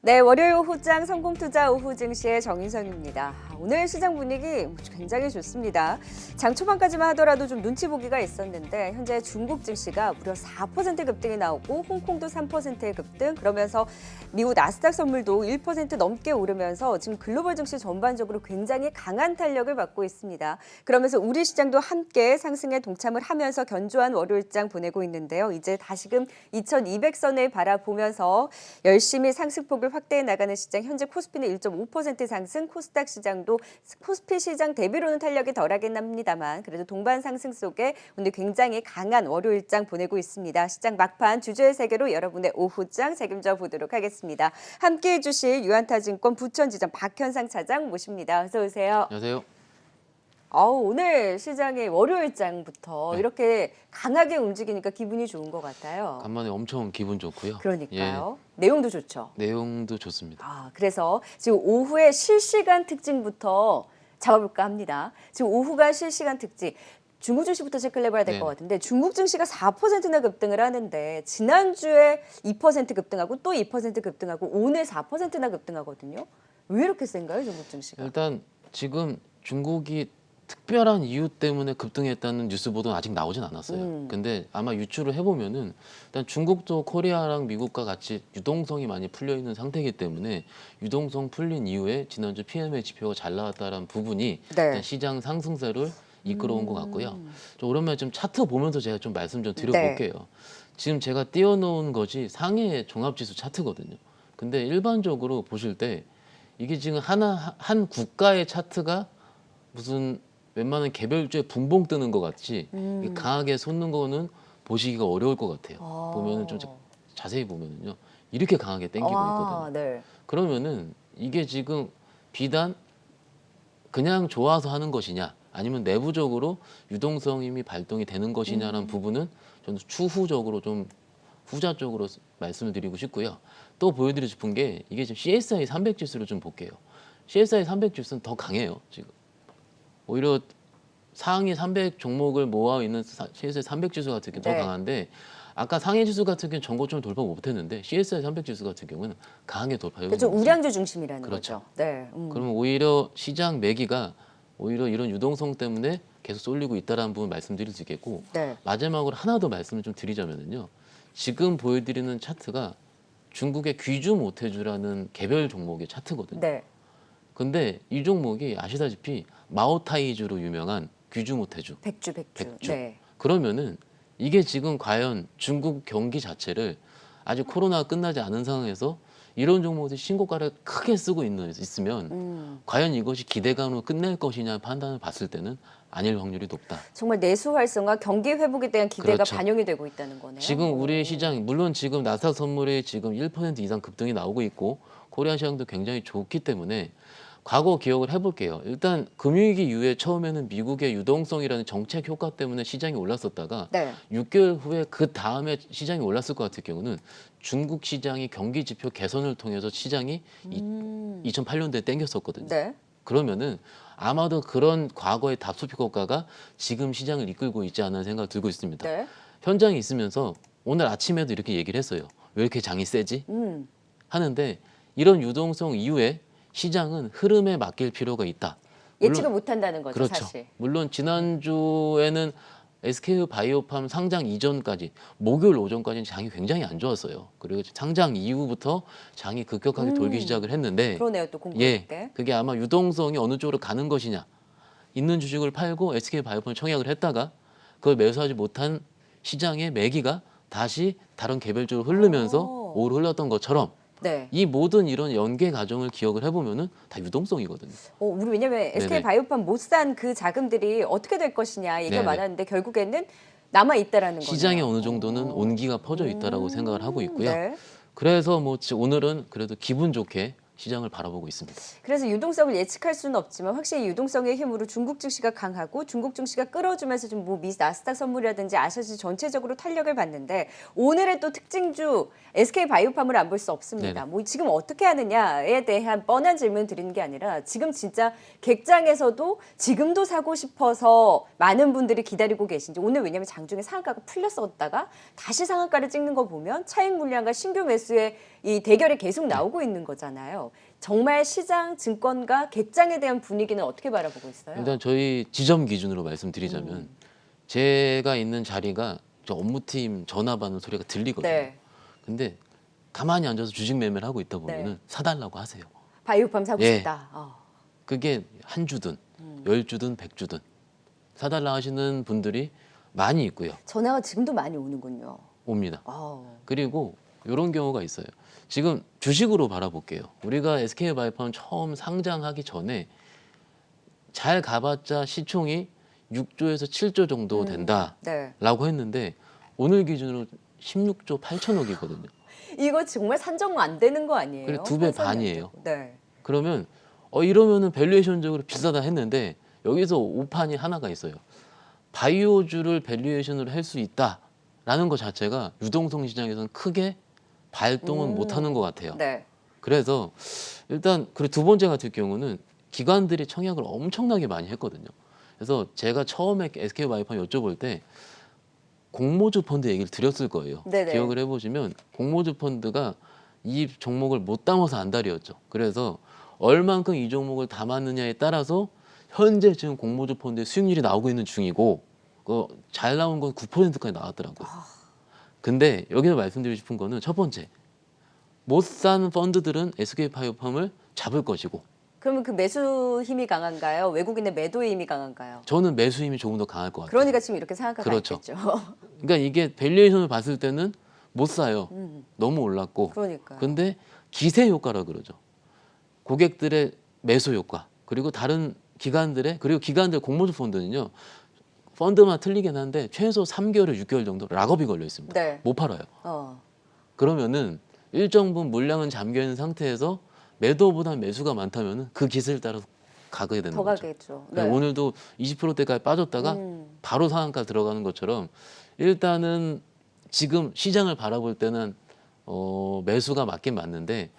네, 월요일 오후장 성공투자 오후 증시의 정인선입니다. 오늘 시장 분위기 굉장히 좋습니다. 장 초반까지만 하더라도 좀 눈치 보기가 있었는데 현재 중국 증시가 무려 4% 급등이 나오고 홍콩도 3%의 급등, 그러면서 미국 나스닥 선물도 1% 넘게 오르면서 지금 글로벌 증시 전반적으로 굉장히 강한 탄력을 받고 있습니다. 그러면서 우리 시장도 함께 상승에 동참을 하면서 견조한 월요일장 보내고 있는데요. 이제 다시금 2200선을 바라보면서 열심히 상승폭을 확대해 나가는 시장, 현재 코스피는 1.5% 상승, 코스닥 시장도 코스피 시장 대비로는 탄력이 덜하긴 합니다만 그래도 동반 상승 속에 오늘 굉장히 강한 월요일장 보내고 있습니다. 시장 막판 주제의 세계로 여러분의 오후장 책임져 보도록 하겠습니다. 함께해 주실 유한타증권 부천지점 박현상 차장 모십니다. 어서 오세요. 안녕하세요. 오늘 시장의 월요일장부터 네. 이렇게 강하게 움직이니까 기분이 좋은 것 같아요. 간만에 엄청 기분 좋고요. 그러니까요. 내용도 좋죠. 내용도 좋습니다. 그래서 지금 오후에 실시간 특징부터 잡아볼까 합니다. 지금 오후가 실시간 특징. 중국 증시부터 체크를 해봐야 될 것 같은데 중국 증시가 4%나 급등을 하는데 지난주에 2% 급등하고 또 2% 급등하고 오늘 4%나 급등하거든요. 왜 이렇게 센가요, 중국 증시가? 일단 지금 중국이 특별한 이유 때문에 급등했다는 뉴스 보도는 아직 나오진 않았어요. 근데 아마 유추를 해보면은 일단 중국도 코리아랑 미국과 같이 유동성이 많이 풀려 있는 상태이기 때문에 유동성 풀린 이후에 지난주 PMI 지표가 잘 나왔다는 부분이 일단 시장 상승세를 이끌어온 것 같고요. 좀 오랜만에 좀 차트 보면서 제가 좀 말씀 좀 드려볼게요. 지금 제가 띄워놓은 것이 상해 종합지수 차트거든요. 근데 일반적으로 보실 때 이게 지금 한 국가의 차트가 무슨 웬만한 개별주에 분봉 뜨는 것 같이 강하게 솟는 거는 보시기가 어려울 것 같아요. 보면은 좀 자세히 보면은요, 이렇게 강하게 땡기고 있거든요. 네. 그러면은 이게 지금 비단 그냥 좋아서 하는 것이냐, 아니면 내부적으로 유동성이 발동이 되는 것이냐라는 부분은 저는 추후적으로 좀 후자 쪽으로 말씀을 드리고 싶고요. 또 보여드리고 싶은 게 이게 지금 CSI 300 지수를 좀 볼게요. CSI 300 지수는 더 강해요, 지금. 오히려 상위 300 종목을 모아 있는 CSI 300 지수 같은 게 더 강한데 아까 상해 지수 같은 경우는 전고점을 돌파 못했는데 CSI 300 지수 같은 경우는 강하게 돌파해요. 그렇죠. 우량주 중심이라는 그렇죠. 거죠. 네. 그러면 오히려 시장 매기가 오히려 이런 유동성 때문에 계속 쏠리고 있다라는 부분 말씀드릴 수 있겠고 마지막으로 하나 더 말씀을 좀 드리자면요. 지금 보여드리는 차트가 중국의 귀주 모태주라는 개별 종목의 차트거든요. 근데 이 종목이 아시다시피 마오타이주로 유명한 귀주 모태주. 백주. 그러면은 이게 지금 과연 중국 경기 자체를 아직 코로나가 끝나지 않은 상황에서 이런 종목들이 신고가를 크게 쓰고 있으면 과연 이것이 기대감으로 끝낼 것이냐 판단을 봤을 때는 아닐 확률이 높다. 정말 내수 활성화, 경기 회복에 대한 기대가 반영이 되고 있다는 거네요. 지금 우리 시장, 물론 지금 나스닥 선물이 지금 1% 이상 급등이 나오고 있고 코리아 시장도 굉장히 좋기 때문에 과거 기억을 해볼게요. 일단 금융위기 이후에 처음에는 미국의 유동성이라는 정책 효과 때문에 시장이 올랐었다가 6개월 후에 그 다음에 시장이 올랐을 것 같은 경우는 중국 시장이 경기 지표 개선을 통해서 시장이 2008년도에 땡겼었거든요. 그러면은 아마도 그런 과거의 답수표 효과가 지금 시장을 이끌고 있지 않나 생각이 들고 있습니다. 현장에 있으면서 오늘 아침에도 이렇게 얘기를 했어요. 왜 이렇게 장이 세지? 하는데 이런 유동성 이후에 시장은 흐름에 맡길 필요가 있다. 예측을 못한다는 거죠, 그렇죠. 사실. 물론 지난주에는 SK 바이오팜 상장 이전까지 목요일 오전까지는 장이 굉장히 안 좋았어요. 그리고 상장 이후부터 장이 급격하게 돌기 시작을 했는데 그러네요, 또 공부할 때. 그게 아마 유동성이 어느 쪽으로 가는 것이냐. 있는 주식을 팔고 SK 바이오팜 청약을 했다가 그걸 매수하지 못한 시장의 매기가 다시 다른 개별적으로 흐르면서 오로 흘렀던 것처럼 이 모든 이런 연계 과정을 기억을 해보면은 다 유동성이거든요. 우리 왜냐면 SK 바이오팜 못 산 그 자금들이 어떻게 될 것이냐 얘기가 많았는데 결국에는 남아 있다라는 거예요. 시장에 어느 정도는 온기가 퍼져 있다라고 생각을 하고 있고요. 그래서 뭐 오늘은 그래도 기분 좋게 시장을 바라보고 있습니다. 그래서 유동성을 예측할 수는 없지만 확실히 유동성의 힘으로 중국 증시가 강하고 중국 증시가 끌어주면서 좀 뭐 나스닥 선물이라든지 아시아시 전체적으로 탄력을 받는데 오늘의 또 특징주 SK 바이오팜을 안 볼 수 없습니다. 뭐 지금 어떻게 하느냐에 대한 뻔한 질문 드리는 게 아니라 지금 진짜 객장에서도 지금도 사고 싶어서 많은 분들이 기다리고 계신지 오늘 왜냐면 장중에 상한가가 풀렸었다가 다시 상한가를 찍는 거 보면 차익 물량과 신규 매수의 이 대결이 계속 나오고 있는 거잖아요. 정말 시장 증권가 객장에 대한 분위기는 어떻게 바라보고 있어요? 일단 저희 지점 기준으로 말씀드리자면 제가 있는 자리가 저 업무팀 전화 받는 소리가 들리거든요. 네. 근데 가만히 앉아서 주식 매매를 하고 있다 보면은 네. 사달라고 하세요. 바이오팜 사고 예. 싶다. 그게 한 주든 10주든 100주든 사달라 하시는 분들이 많이 있고요. 전화가 지금도 많이 오는군요. 옵니다. 어. 그리고 이런 경우가 있어요. 지금 주식으로 바라볼게요. 우리가 SK바이오팜 처음 상장하기 전에 잘 가봤자 시총이 6조에서 7조 정도 된다라고 네. 했는데 오늘 기준으로 16조 8천억이거든요. 이거 정말 산정 안 되는 거 아니에요? 그래, 2배 환산이 안 반이에요. 되고. 네. 그러면 이러면은 밸류에이션적으로 비싸다 했는데 여기서 오판이 하나가 있어요. 바이오주를 밸류에이션으로 할 수 있다라는 것 자체가 유동성 시장에서는 크게 발동은 못하는 것 같아요. 네. 그래서 일단 그리고 두 번째 같은 경우는 기관들이 청약을 엄청나게 많이 했거든요. 그래서 제가 처음에 SK바이오팜 여쭤볼 때 공모주 펀드 얘기를 드렸을 거예요. 네네. 기억을 해보시면 공모주 펀드가 이 종목을 못 담아서 안달이었죠. 그래서 얼만큼 이 종목을 담았느냐에 따라서 현재 지금 공모주 펀드의 수익률이 나오고 있는 중이고 잘 나온 건 9%까지 나왔더라고요. 근데 여기서 말씀드리고 싶은 거는 첫 번째, 못 산 펀드들은 SK바이오팜을 잡을 것이고 그러면 그 매수 힘이 강한가요? 외국인의 매도의 힘이 강한가요? 저는 매수 힘이 조금 더 강할 것 같아요. 그러니까 지금 이렇게 상한가가 그렇죠. 있겠죠. 그러니까 이게 밸류에이션을 봤을 때는 못 사요. 너무 올랐고. 그러니까. 근데 기세 효과라 그러죠. 고객들의 매수 효과 그리고 다른 기관들의 그리고 기관들 공모주 펀드는요. 펀드만 틀리긴 한데 최소 3개월에 6개월 정도 락업이 걸려 있습니다. 네. 못 팔아요. 어. 그러면은 일정 부분 물량은 잠겨 있는 상태에서 매도보다 매수가 많다면은 그 기세를 따라서 가게 되는 더 거죠. 가겠죠. 그러니까 오늘도 20%대까지 빠졌다가 바로 상한가 들어가는 것처럼 일단은 지금 시장을 바라볼 때는 매수가 맞긴 맞는데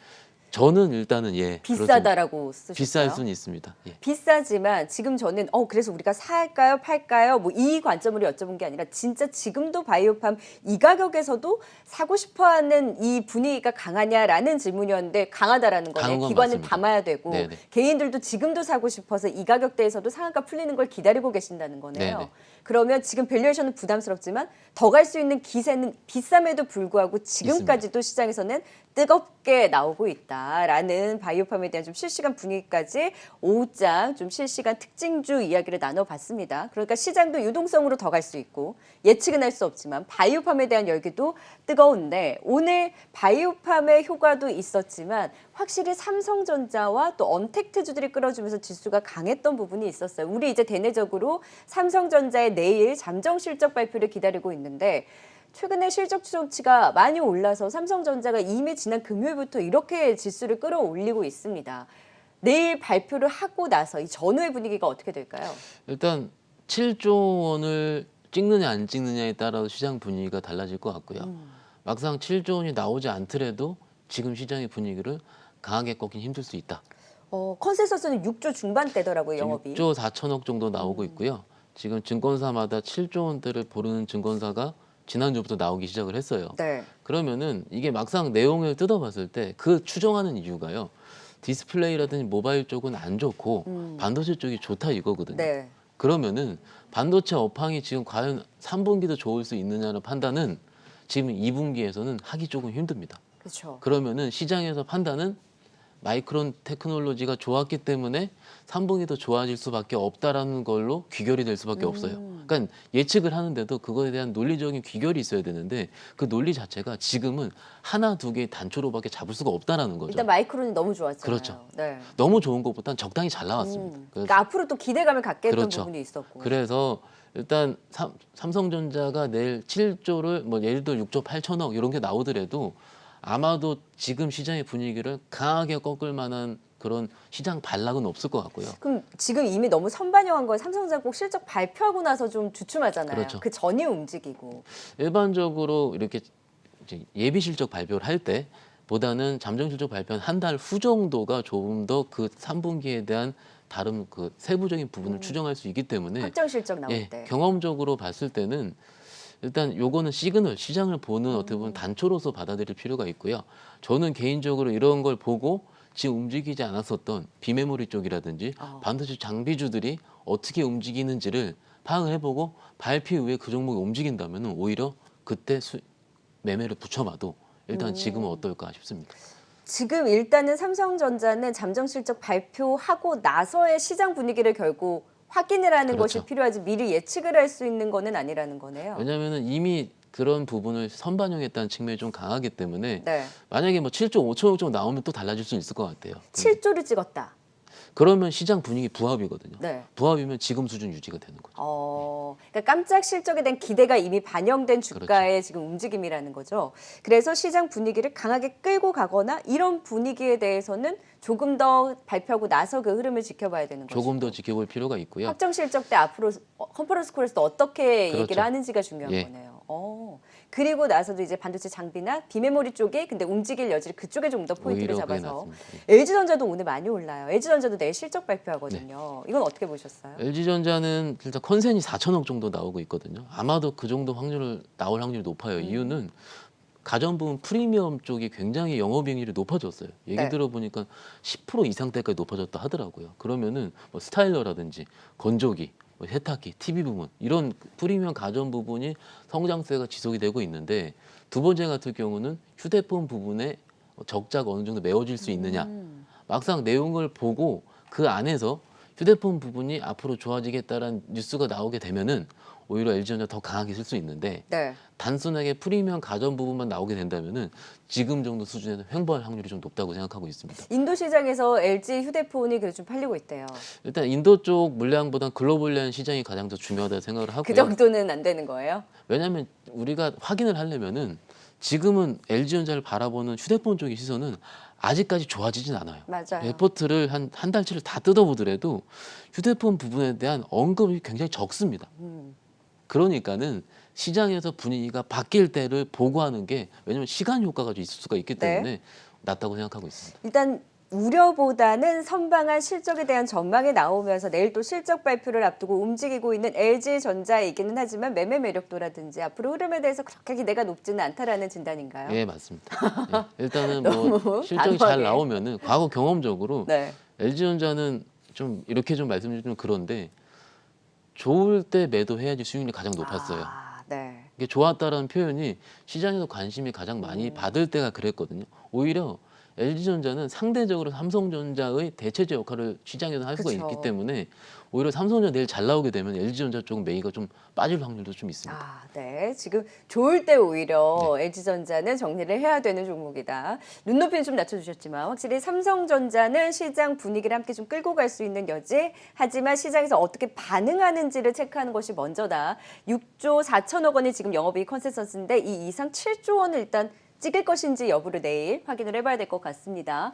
저는 일단은 비싸다라고 쓰셨어요? 비쌀 수는 있습니다. 예. 비싸지만 지금 저는 그래서 우리가 살까요 팔까요 뭐 이 관점으로 여쭤본 게 아니라 진짜 지금도 바이오팜 이 가격에서도 사고 싶어하는 이 분위기가 강하냐라는 질문이었는데 강하다라는 강한 거네. 건 기관을 맞습니다. 담아야 되고 네네. 개인들도 지금도 사고 싶어서 이 가격대에서도 상한가 풀리는 걸 기다리고 계신다는 거네요. 네네. 그러면 지금 밸류에이션은 부담스럽지만 더 갈 수 있는 기세는 비쌈에도 불구하고 지금까지도 시장에서는 뜨겁게 나오고 있다라는 바이오팜에 대한 좀 실시간 분위기까지 오후장 좀 실시간 특징주 이야기를 나눠봤습니다. 그러니까 시장도 유동성으로 더 갈 수 있고 예측은 할 수 없지만 바이오팜에 대한 열기도 뜨거운데 오늘 바이오팜의 효과도 있었지만 확실히 삼성전자와 또 언택트주들이 끌어주면서 지수가 강했던 부분이 있었어요. 우리 이제 대내적으로 삼성전자의 내일 잠정 실적 발표를 기다리고 있는데 최근에 실적 추정치가 많이 올라서 삼성전자가 이미 지난 금요일부터 이렇게 지수를 끌어올리고 있습니다. 내일 발표를 하고 나서 이 전후의 분위기가 어떻게 될까요? 일단 7조 원을 찍느냐 안 찍느냐에 따라서 시장 분위기가 달라질 것 같고요. 막상 7조 원이 나오지 않더라도 지금 시장의 분위기를 강하게 꺾긴 힘들 수 있다. 컨센서스는 6조 중반대더라고요, 영업이. 6조 4천억 정도 나오고 있고요. 지금 증권사마다 7조 원대를 보르는 증권사가 지난주부터 나오기 시작을 했어요. 네. 그러면은 이게 막상 내용을 뜯어봤을 때 그 추정하는 이유가요. 디스플레이라든지 모바일 쪽은 안 좋고 반도체 쪽이 좋다 이거거든요. 네. 그러면은 반도체 업황이 지금 과연 3분기도 좋을 수 있느냐는 판단은 지금 2분기에서는 하기 조금 힘듭니다. 그렇죠. 그러면은 시장에서 판단은 마이크론 테크놀로지가 좋았기 때문에 3분기도 좋아질 수밖에 없다라는 걸로 귀결이 될 수밖에 없어요. 그러니까 예측을 하는데도 그거에 대한 논리적인 귀결이 있어야 되는데 그 논리 자체가 지금은 하나 두 개의 단초로밖에 잡을 수가 없다라는 거죠. 일단 마이크론이 너무 좋았잖아요. 그렇죠. 네. 너무 좋은 것보다는 적당히 잘 나왔습니다. 그래서 그러니까 앞으로 또 기대감을 갖게 했던 그렇죠. 부분이 있었고. 그래서 일단 삼성전자가 내일 7조를 뭐 예를 들어 6조 8천억 이런 게 나오더라도 아마도 지금 시장의 분위기를 강하게 꺾을 만한 그런 시장 반락은 없을 것 같고요. 그럼 지금 이미 너무 선반영한 거예요. 삼성전자 꼭 실적 발표하고 나서 좀 주춤하잖아요. 그렇죠. 그 전이 움직이고. 일반적으로 이렇게 이제 예비 실적 발표를 할 때 보다는 잠정 실적 발표한 한 달 후 정도가 조금 더 그 3분기에 대한 다른 그 세부적인 부분을 추정할 수 있기 때문에 확정 실적 나올 예, 때. 경험적으로 봤을 때는 일단 요거는 시그널, 시장을 보는 어떻게 보면 단초로서 받아들일 필요가 있고요. 저는 개인적으로 이런 걸 보고 지금 움직이지 않았었던 비메모리 쪽이라든지 반도체 장비주들이 어떻게 움직이는지를 파악을 해보고 발표 이후에 그 종목이 움직인다면 오히려 그때 매매를 붙여봐도 일단 지금은 어떨까 싶습니다. 지금 일단은 삼성전자는 잠정 실적 발표하고 나서의 시장 분위기를 결국 확인을 하는 그렇죠. 것이 필요하지 미리 예측을 할 수 있는 거는 아니라는 거네요. 왜냐하면 이미 그런 부분을 선반영했다는 측면이 좀 강하기 때문에 네. 만약에 뭐 7조, 5천억 정도 나오면 또 달라질 수 있을 것 같아요. 7조를 찍었다. 그러면 시장 분위기 부합이거든요. 네. 부합이면 지금 수준 유지가 되는 거죠. 그러니까 깜짝 실적에 대한 기대가 이미 반영된 주가의 지금 움직임이라는 거죠. 그래서 시장 분위기를 강하게 끌고 가거나 이런 분위기에 대해서는 조금 더 발표하고 나서 그 흐름을 지켜봐야 되는 거죠. 조금 더 지켜볼 필요가 있고요. 확정 실적 때 앞으로 컨퍼런스 콜에서 어떻게 그렇죠. 얘기를 하는지가 중요한 예. 거네요. 그리고 나서도 이제 반도체 장비나 비메모리 쪽에 근데 움직일 여지를 그쪽에 좀 더 포인트를 오히려 그게 잡아서 낫습니다. LG전자도 오늘 많이 올라요. LG전자도 내일 실적 발표하거든요. 이건 어떻게 보셨어요? LG전자는 일단 컨센이 4천억 정도 나오고 있거든요. 아마도 그 정도 나올 확률이 높아요. 이유는 가전부문 프리미엄 쪽이 굉장히 영업이익률이 높아졌어요. 얘기 네. 들어보니까 10% 이상대까지 높아졌다 하더라고요. 그러면은 뭐 스타일러라든지 건조기, 뭐 세탁기, TV 부분 이런 프리미엄 가전 부분이 성장세가 지속이 되고 있는데 두 번째 같은 경우는 휴대폰 부분에 적자가 어느 정도 메워질 수 있느냐. 막상 내용을 보고 그 안에서 휴대폰 부분이 앞으로 좋아지겠다라는 뉴스가 나오게 되면은 오히려 LG전자 더 강하게 쓸 수 있는데 네. 단순하게 프리미엄 가전 부분만 나오게 된다면은 지금 정도 수준에서 횡보할 확률이 좀 높다고 생각하고 있습니다. 인도 시장에서 LG 휴대폰이 그래도 좀 팔리고 있대요. 일단 인도 쪽 물량보다 글로벌한 시장이 가장 더 중요하다 생각을 하고요. 그 정도는 안 되는 거예요? 왜냐하면 우리가 확인을 하려면은 지금은 LG전자를 바라보는 휴대폰 쪽의 시선은 아직까지 좋아지진 않아요. 맞아요. 레포트를 한 달치를 다 뜯어보더라도 휴대폰 부분에 대한 언급이 굉장히 적습니다. 그러니까는 시장에서 분위기가 바뀔 때를 보고하는 게 왜냐하면 시간 효과가 좀 있을 수가 있기 때문에 낫다고 생각하고 있습니다. 일단 우려보다는 선방한 실적에 대한 전망이 나오면서 내일 또 실적 발표를 앞두고 움직이고 있는 LG전자이기는 하지만 매매 매력도라든지 앞으로 흐름에 대해서 그렇게 기대가 높지는 않다라는 진단인가요? 예, 맞습니다. 예, 일단은 뭐 너무 실적이 단호하게. 잘 나오면은 과거 경험적으로 네. LG전자는 좀 이렇게 좀 말씀드리면 그런데 좋을 때 매도해야지 수익률이 가장 높았어요. 네. 이게 좋았다라는 표현이 시장에서 관심이 가장 많이 받을 때가 그랬거든요. 오히려 LG전자는 상대적으로 삼성전자의 대체제 역할을 시장에서 할 수가 그쵸. 있기 때문에 오히려 삼성전자 내일 잘 나오게 되면 LG전자 쪽 매기가 좀 빠질 확률도 좀 있습니다. 네. 지금 좋을 때 오히려 LG전자는 정리를 해야 되는 종목이다. 눈높이는 좀 낮춰주셨지만 확실히 삼성전자는 시장 분위기를 함께 좀 끌고 갈 수 있는 여지. 하지만 시장에서 어떻게 반응하는지를 체크하는 것이 먼저다. 6조 4천억 원이 지금 영업이익 컨센서스인데 이 이상 7조 원을 일단 찍을 것인지 여부를 내일 확인을 해봐야 될 것 같습니다.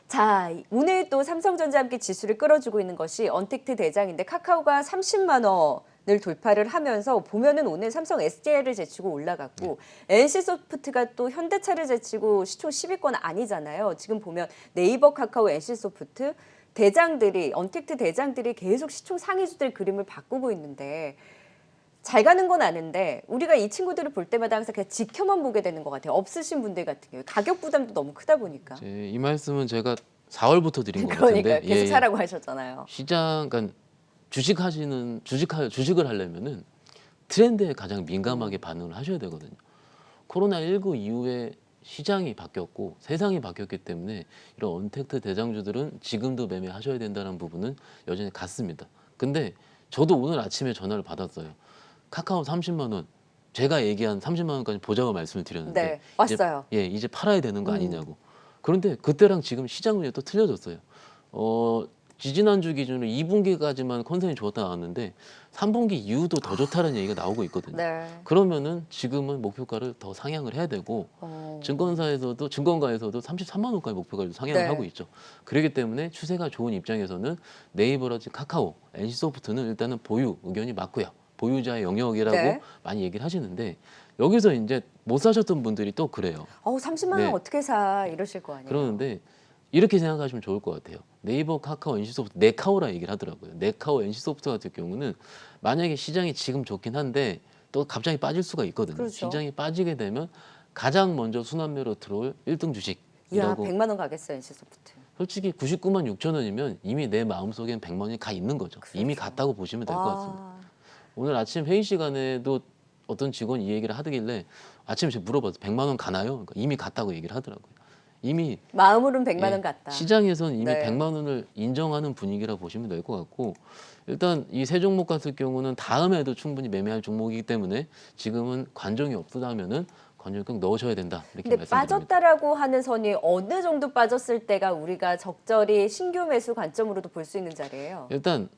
자, 오늘 또 삼성전자와 함께 지수를 끌어주고 있는 것이 언택트 대장인데 카카오가 30만 원을 돌파를 하면서 보면은 오늘 삼성 SDI를 제치고 올라갔고 NC소프트가 또 현대차를 제치고 시총 10위권 아니잖아요. 지금 보면 네이버, 카카오, NC소프트 대장들이 언택트 대장들이 계속 시총 상위주들 그림을 바꾸고 있는데 잘 가는 건 아는데 우리가 이 친구들을 볼 때마다 항상 그냥 지켜만 보게 되는 것 같아요. 없으신 분들 같은 경우 가격 부담도 너무 크다 보니까. 이 말씀은 제가 4월부터 드린 것 그러니까 같은데 계속 사라고 하셨잖아요. 시장 그러니까 주식을 하려면은 트렌드에 가장 민감하게 반응을 하셔야 되거든요. 코로나19 이후에 시장이 바뀌었고 세상이 바뀌었기 때문에 이런 언택트 대장주들은 지금도 매매하셔야 된다는 부분은 여전히 같습니다. 근데 저도 오늘 아침에 전화를 받았어요. 카카오 30만 원, 제가 얘기한 30만 원까지 보자고 말씀을 드렸는데 네, 왔어요. 이제 팔아야 되는 거 아니냐고. 그런데 그때랑 지금 시장 분위기가 또 틀려졌어요. 지지난주 기준으로 2분기까지만 컨센이 좋았다 나왔는데 3분기 이후도 더 좋다는 얘기가 나오고 있거든요. 네. 그러면은 지금은 목표가를 더 상향을 해야 되고 증권가에서도 33만 원까지 목표가를 상향을 네. 하고 있죠. 그렇기 때문에 추세가 좋은 입장에서는 네이버라든지 카카오, NC소프트는 일단은 보유 의견이 맞고요. 보유자의 영역이라고 네. 많이 얘기를 하시는데 여기서 이제 못 사셨던 분들이 또 그래요. 30만 원 네. 어떻게 사 이러실 거 아니에요. 그러는데 이렇게 생각하시면 좋을 것 같아요. 네이버, 카카오, NC소프트, 네카오라 얘기를 하더라고요. 네카오, NC소프트 같은 경우는 만약에 시장이 지금 좋긴 한데 또 갑자기 빠질 수가 있거든요. 그렇죠. 시장이 빠지게 되면 가장 먼저 순환매로 들어올 1등 이야, 주식이라고 100만 원 가겠어요, NC소프트. 솔직히 99만 6천 원이면 이미 내 마음속엔 100만 원이 가 있는 거죠. 그렇죠. 이미 갔다고 보시면 될 것 같습니다. 와. 오늘 아침 회의 시간에도 어떤 직원이 이 얘기를 하길래 아침에 제가 물어봤어요. 100만 원 가나요? 그러니까 이미 갔다고 얘기를 하더라고요. 이미 마음으로는 100만 예, 원 같다. 시장에서는 이미 네. 100만 원을 인정하는 분위기라 보시면 될 것 같고 일단 이 세 종목 같은 경우는 다음에도 충분히 매매할 종목이기 때문에 지금은 관종이 없다면은 관종을 꼭 넣으셔야 된다 이렇게 근데 말씀드립니다. 빠졌다라고 하는 선이 어느 정도 빠졌을 때가 우리가 적절히 신규 매수 관점으로도 볼 수 있는 자리예요. 일단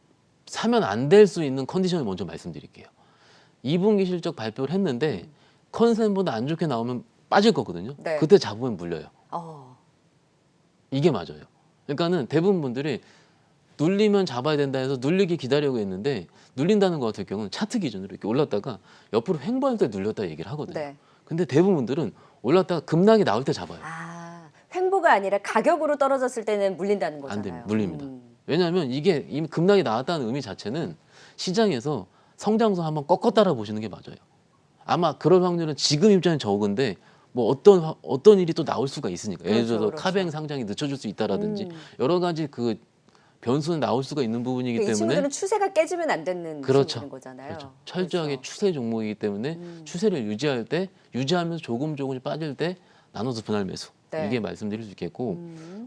사면 안 될 수 있는 컨디션을 먼저 말씀드릴게요. 2분기 실적 발표를 했는데 컨센보다 안 좋게 나오면 빠질 거거든요. 네. 그때 잡으면 물려요. 어. 이게 맞아요. 그러니까는 대부분 분들이 눌리면 잡아야 된다 해서 눌리기 기다리고 있는데 눌린다는 것 같은 경우는 차트 기준으로 이렇게 올랐다가 옆으로 횡보할 때 눌렸다 얘기를 하거든요. 네. 근데 대부분 분들은 올랐다가 급락이 나올 때 잡아요. 아, 횡보가 아니라 가격으로 떨어졌을 때는 물린다는 안 거잖아요. 됩니다. 물립니다. 왜냐하면 이게 이미 급락이 나왔다는 의미 자체는 시장에서 성장성 한번 꺾었다라 보시는 게 맞아요. 아마 그럴 확률은 지금 입장은 적은데 뭐 어떤 일이 또 나올 수가 있으니까 예를 그렇죠, 들어서 그렇죠. 카뱅 상장이 늦춰질 수 있다라든지 여러 가지 그 변수는 나올 수가 있는 부분이기 이 때문에 친구들은 추세가 깨지면 안 되는 그렇죠. 친구들인 거잖아요. 그렇죠. 철저하게 그렇죠. 추세 종목이기 때문에 추세를 유지할 때 유지하면서 조금씩 빠질 때 나눠서 분할 매수 네. 이게 말씀드릴 수 있겠고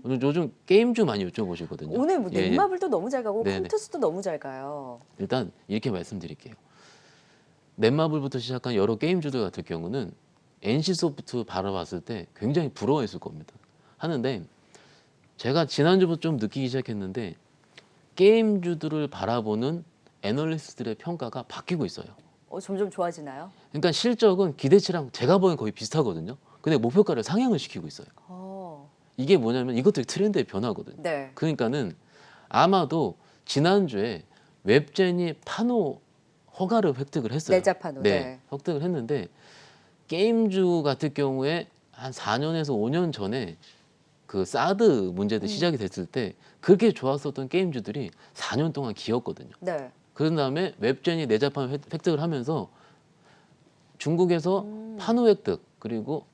오늘 요즘 게임주 많이 여쭤보시거든요. 오늘 뭐 예, 예. 넷마블도 너무 잘 가고 네네. 컴투스도 너무 잘 가요. 일단 이렇게 말씀드릴게요. 넷마블부터 시작한 여러 게임주들 같은 경우는 NC소프트 바라봤을 때 굉장히 부러워했을 겁니다. 하는데 제가 지난주부터 좀 느끼기 시작했는데 게임주들을 바라보는 애널리스트들의 평가가 바뀌고 있어요. 점점 좋아지나요? 그러니까 실적은 기대치랑 제가 보기엔 거의 비슷하거든요. 근데 목표가를 상향을 시키고 있어요. 이게 뭐냐면 이것도 트렌드의 변화거든요. 네. 그러니까는 아마도 지난주에 웹젠이 파노 허가를 획득을 했어요. 내자파노. 네. 획득을 했는데 게임주 같은 경우에 한 4년에서 5년 전에 그 사드 문제들 시작이 됐을 때 그렇게 좋았었던 게임주들이 4년 동안 기었거든요. 네. 그런 다음에 웹젠이 내자판 획득을 하면서 중국에서 판호 획득 그리고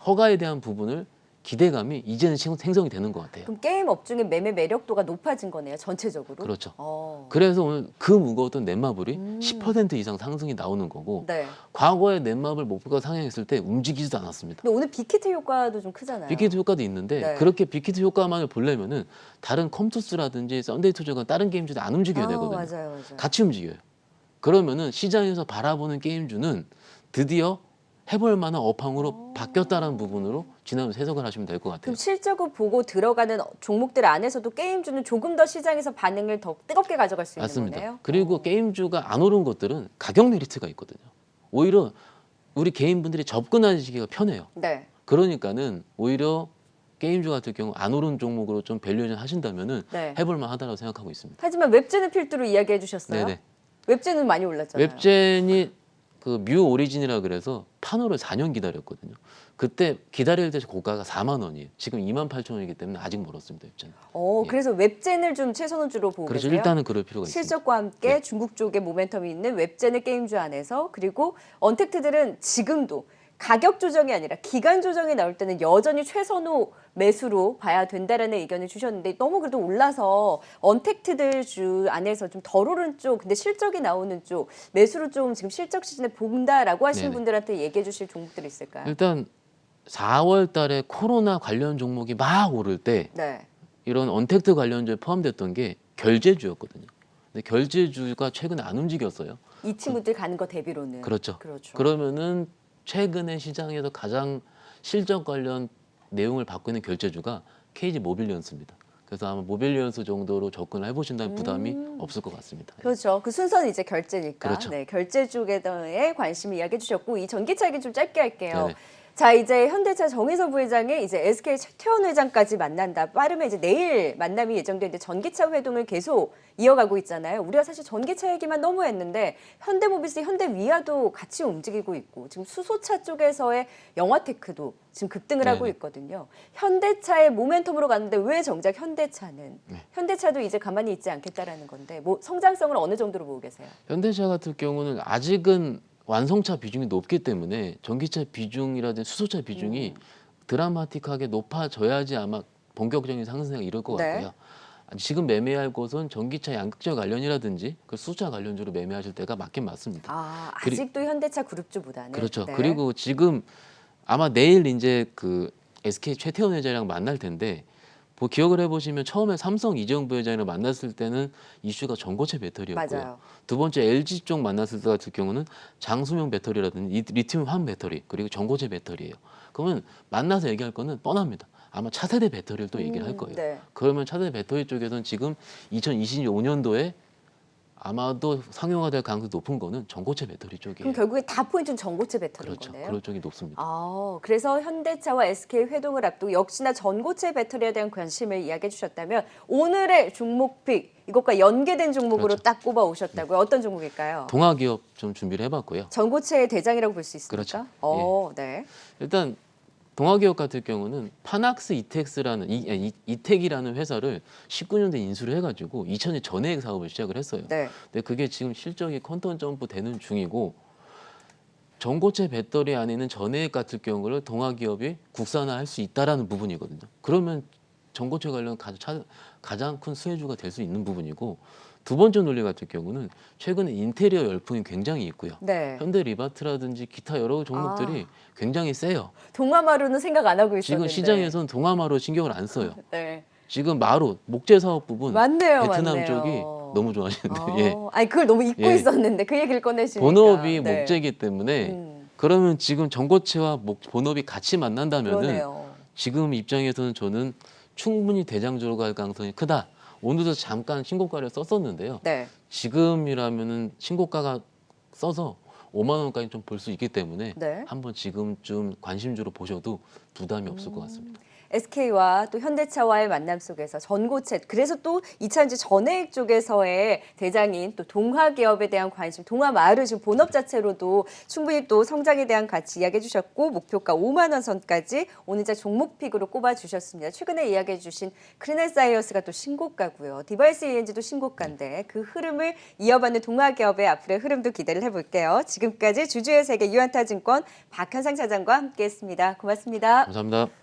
허가에 대한 부분을 기대감이 이제는 생성이 되는 것 같아요. 그럼 게임 업중의 매매 매력도가 높아진 거네요, 전체적으로. 그렇죠. 어. 그래서 오늘 그 무거웠던 넷마블이 10% 이상 상승이 나오는 거고 네. 과거에 넷마블 목표가 상향했을 때 움직이지도 않았습니다. 근데 오늘 빅히트 효과도 좀 크잖아요. 빅히트 효과도 있는데 네. 그렇게 빅히트 효과만을 보려면은 다른 컴투스라든지 썬데이투자가 다른 게임주들 안 움직여야 되거든요. 맞아요. 같이 움직여요. 그러면은 시장에서 바라보는 게임주는 드디어 해볼 만한 업황으로 바뀌었다는 부분으로 지난주 해석을 하시면 될 것 같아요. 그럼 실적을 보고 들어가는 종목들 안에서도 게임주는 조금 더 시장에서 반응을 더 뜨겁게 가져갈 수 있는 맞습니다. 거네요. 그리고 게임주가 안 오른 것들은 가격 메리트가 있거든요. 오히려 우리 개인분들이 접근하시기가 편해요. 네. 그러니까는 오히려 게임주 같은 경우 안 오른 종목으로 좀 밸류에이션 하신다면은 네. 해볼 만하다고 생각하고 있습니다. 하지만 웹젠은 필두로 이야기해 주셨어요. 네네. 웹젠은 많이 올랐잖아요. 웹젠이 그 뮤 오리진이라 그래서 판호를 4년 기다렸거든요. 그때 기다릴 때 고가가 4만 원이에요. 지금 2만 8천 원이기 때문에 아직 멀었습니다. 웹젠. 예. 그래서 웹젠을 좀 최선호주로 보고 그렇죠. 계세요. 일단은 그럴 필요가 있습니다. 실적과 함께 네. 중국 쪽에 모멘텀이 있는 웹젠의 게임주 안에서 그리고 언택트들은 지금도 가격 조정이 아니라 기간 조정이 나올 때는 여전히 최선호 매수로 봐야 된다라는 의견을 주셨는데 너무 그래도 올라서 언택트들 주 안에서 좀 덜 오른 쪽 근데 실적이 나오는 쪽 매수로 좀 지금 실적 시즌에 본다라고 하시는 네네. 분들한테 얘기해 주실 종목들이 있을까요? 일단 4월 달에 코로나 관련 종목이 막 오를 때 네. 이런 언택트 관련주에 포함됐던 게 결제주였거든요. 근데 결제주가 최근에 안 움직였어요. 이 친구들 가는 거 대비로는 그렇죠. 그렇죠. 그러면은 최근에 시장에서 가장 실적 관련 내용을 받고 있는 결제주가 KG 모빌리언스입니다. 그래서 아마 모빌리언스 정도로 접근을 해보신다면 부담이 없을 것 같습니다. 그렇죠. 그 순서는 이제 결제니까. 그렇죠. 네, 결제 쪽에 대해 관심을 이야기해 주셨고 이 전기차 얘기 좀 짧게 할게요. 네네. 자, 이제 현대차 정의서 부회장이 이제 SK 최태원 회장까지 만난다. 빠르면 이제 내일 만남이 예정되는데 전기차 회동을 계속 이어가고 있잖아요. 우리가 사실 전기차 얘기만 너무 했는데 현대모비스, 현대위아도 같이 움직이고 있고 지금 수소차 쪽에서의 영화테크도 지금 급등을 하고 네네. 있거든요. 현대차의 모멘텀으로 갔는데 왜 정작 현대차는 네. 현대차도 이제 가만히 있지 않겠다라는 건데 뭐 성장성을 어느 정도로 보고 계세요? 현대차 같은 경우는 아직은 완성차 비중이 높기 때문에 전기차 비중이라든지 수소차 비중이 드라마틱하게 높아져야지 아마 본격적인 상승세가 이럴 것 네. 같고요. 지금 매매할 곳은 전기차 양극재 관련이라든지 그 수소차 관련주로 매매하실 때가 맞긴 맞습니다. 그리- 아직도 현대차 그룹주보다는. 그렇죠. 네. 그리고 지금 아마 내일 이제 그 SK 최태원 회장이랑 만날 텐데 기억을 해보시면 처음에 삼성 이재용 부회장이랑 만났을 때는 이슈가 전고체 배터리였고요. 맞아요. 두 번째 LG 쪽 만났을 때 같은 경우는 장수명 배터리라든지 리튬 환 배터리 그리고 전고체 배터리예요. 그러면 만나서 얘기할 거는 뻔합니다. 아마 차세대 배터리를 또 얘기를 할 거예요. 네. 그러면 차세대 배터리 쪽에서는 지금 2025년도에 아마도 상용화될 가능성이 높은 거는 전고체 배터리 그럼 쪽이에요. 결국에 다 포인트는 전고체 배터리인 그렇죠. 거네요. 그럴 쪽이 높습니다. 그래서 현대차와 SK 회동을 앞두고 역시나 전고체 배터리에 대한 관심을 이야기해 주셨다면 오늘의 종목픽 이것과 연계된 종목으로 그렇죠. 딱 꼽아 오셨다고요. 어떤 종목일까요? 동아기업 좀 준비를 해봤고요. 전고체의 대장이라고 볼 수 있습니까? 그렇죠. 네. 일단 동아기업 같은 경우는 파낙스 이텍스라는 이텍이라는 회사를 19년도에 인수를 해가지고 2000년 전해액 사업을 시작을 했어요. 네. 근데 그게 지금 실적이 퀀텀 점프 되는 중이고 전고체 배터리 안에 있는 전해액 같은 경우를 동아기업이 국산화할 수 있다라는 부분이거든요. 그러면 전고체 관련 가장 큰 수혜주가 될 수 있는 부분이고 두 번째 논리 같은 경우는 최근에 인테리어 열풍이 굉장히 있고요. 네. 현대 리바트라든지 기타 여러 종목들이 굉장히 세요. 동아마루는 생각 안 하고 지금 있었는데. 시장에서는 동아마루 신경을 안 써요. 네. 지금 마루 목재 사업 부분 맞네요, 베트남 맞네요. 쪽이 너무 좋아하시는데 예. 아니 그걸 너무 잊고 예. 있었는데 그 얘기를 꺼내시니까. 본업이 네. 목재이기 때문에 음, 그러면 지금 전고체와 본업이 같이 만난다면은 그러네요. 지금 입장에서는 저는 충분히 대장주로 갈 가능성이 크다. 오늘도 잠깐 신고가를 썼었는데요. 네. 지금이라면은 신고가가 써서 5만 원까지 좀 볼 수 있기 때문에 네. 한번 지금쯤 관심주로 보셔도 부담이 없을 것 같습니다. SK와 또 현대차와의 만남 속에서 전고체 그래서 또 2차전지 전해액 쪽에서의 대장인 또 동화기업에 대한 관심, 동화마을 지금 본업 자체로도 충분히 또 성장에 대한 가치 이야기해 주셨고 목표가 5만 원 선까지 오늘자 종목픽으로 꼽아 주셨습니다. 최근에 이야기해 주신 크리넬사이어스가 또 신고가고요. 디바이스 ENG도 신고가인데 그 흐름을 이어받는 동화기업의 앞으로의 흐름도 기대를 해볼게요. 지금까지 주주의 세계 유한타증권 박현상 차장과 함께했습니다. 고맙습니다. 감사합니다.